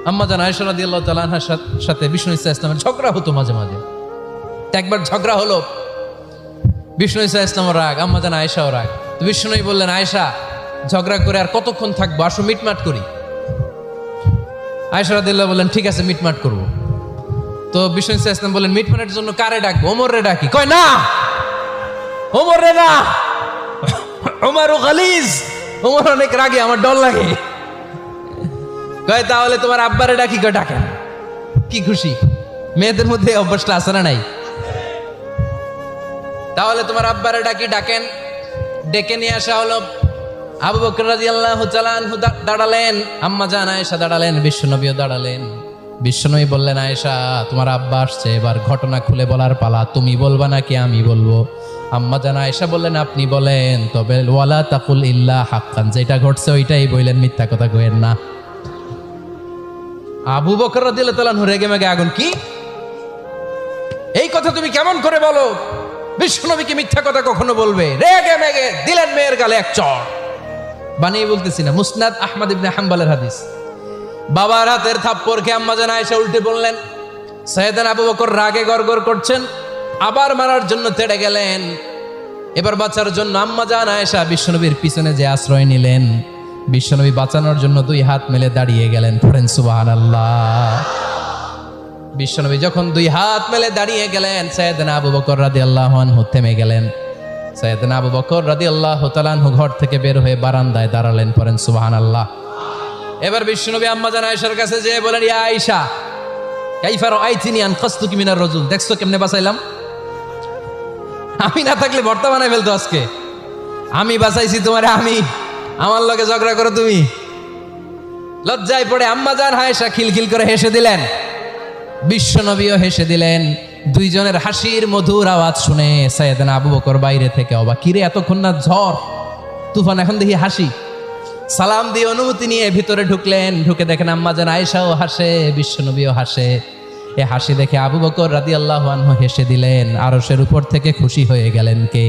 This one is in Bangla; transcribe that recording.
আম্মা জান আয়েশা রাদিয়াল্লাহু তাআলা আনহার সাথে বিষ্ণু ইসা ইসলামের ঝগড়া হতো মাঝে মাঝে। একবার ঝগড়া হলো, বিষ্ণু ইসা ইসলামের রাগ, আম্মা জান আয়েশাও রাগ। তো বিষ্ণুই বললেন, আয়েশা ঝগড়া করে আর কতক্ষণ থাকবো, আসো মিটমাট করি। আয়েশা রাদিয়াল্লাহু বললেন, ঠিক আছে মিটমাট করবো। তো বিষ্ণু ইসা ইসলাম বললেন, মিটমাটের জন্য কারে ডাকবো? ওমর রে ডাকি। কয় না, ওমর রে না, ওমর ও গালিজ, ওমর অনেক রাগে, আমার ডর লাগে। কয় তাহলে তোমার আব্বারে ডাকি। কয় ডাকেন। কি খুশি, মেয়েদের মধ্যে অভ্যাসটা আছে না নাই? তাহলে তোমার আব্বারে ডাকি, ডাকেন। ডেকে নিয়ে আসা হলো। আবু বকর রাদিয়াল্লাহু তাআলা আনহু দাঁড়ালেন, আম্মা জান আয়েশা দাঁড়ালেন, বিশ্বনবীও দাঁড়ালেন। বিশ্বনবী বললেন, আয়েশা তোমার আব্বা আসছে, এবার ঘটনা খুলে বলার পালা, তুমি বলবা নাকি আমি বলবো? আম্মা জান আয়েশা বললেন, আপনি বলেন, তবে ওয়ালা তাকুল ইল্লা হাক্কান, যেটা ঘটছে ওইটাই বললেন, মিথ্যা কথা কইেন না। আবু বকর রাদিয়াল্লাহু তাআলা আনহু রেগে মেগে আগুন। কি এই কথা তুমি কেমন করে বলো? বিশ্বনবীকে মিথ্যা কথা কখনো বলবে? রেগে মেগে দিলেন মেয়ের গালে এক চড়। বানিয়ে বলতেছি না, মুসনাদ আহমদ ইবনে হাম্বলের হাদিস। বাবার হাতের থাপ্পড় খেয়ে আম্মা জান আয়েশা উল্টে বললেন। সাইয়েদনা আবু বকর রাগে গড়গড় করছেন, আবার মারার জন্য তেড়ে গেলেন। এবার বাঁচার জন্য আম্মা জান আয়েশা বিশ্বনবীর পিছনে যে আশ্রয় নিলেন, বিশ্বনবী বাঁচানোর জন্য দুই হাত মেলে দাঁড়িয়ে গেলেন। পড়েন সুবহানাল্লাহ। বিশ্বনবী যখন দুই হাত মেলে দাঁড়িয়ে গেলেন, সাইয়েদনা আবু বকর রাদিয়াল্লাহু আনহু থেমে গেলেন। সাইয়েদনা আবু বকর রাদিয়াল্লাহু তাআলা আনহু ঘর থেকে বের হয়ে বারান্দায় দাঁড়ালেন। পড়েন সুবহানাল্লাহ। এবার বিশ্বনবী আম্মা জান আয়েশার কাছে যেয়ে বলেন, ইয়া আয়েশা কাইফা রাআইতিনি আনকাসতুকি মিনার রাজুল, দেখছো কেমনে বাঁচাইলাম? আমি না থাকলে ভর্তা বানাই ফেলতো আজকে। আমি বাঁচাইছি তোমারে, আমি, আমার লগে ঝগড়া করো তুমি। লজ্জায় পড়ে আম্মা জান আয়েশা খিলখিল করে হেসে দিলেন, বিশ্বনবীও হেসে দিলেন। দুইজনের হাসির মধুর আওয়াজ শুনে সাইয়েদনা আবু বকর বাইরে থেকে অবাক, কিরে এতক্ষণ না ঝড় তুফান, এখন দেখি হাসি। সালাম দিয়ে অনুমতি নিয়ে ভিতরে ঢুকলেন। ঢুকে দেখেন আম্মা জান আয়েশাও হাসে, বিশ্বনবীও হাসে। এ হাসি দেখে আবু বকর রাদিয়াল্লাহু আনহু হেসে দিলেন। আরশের উপর থেকে খুশি হয়ে গেলেন কে?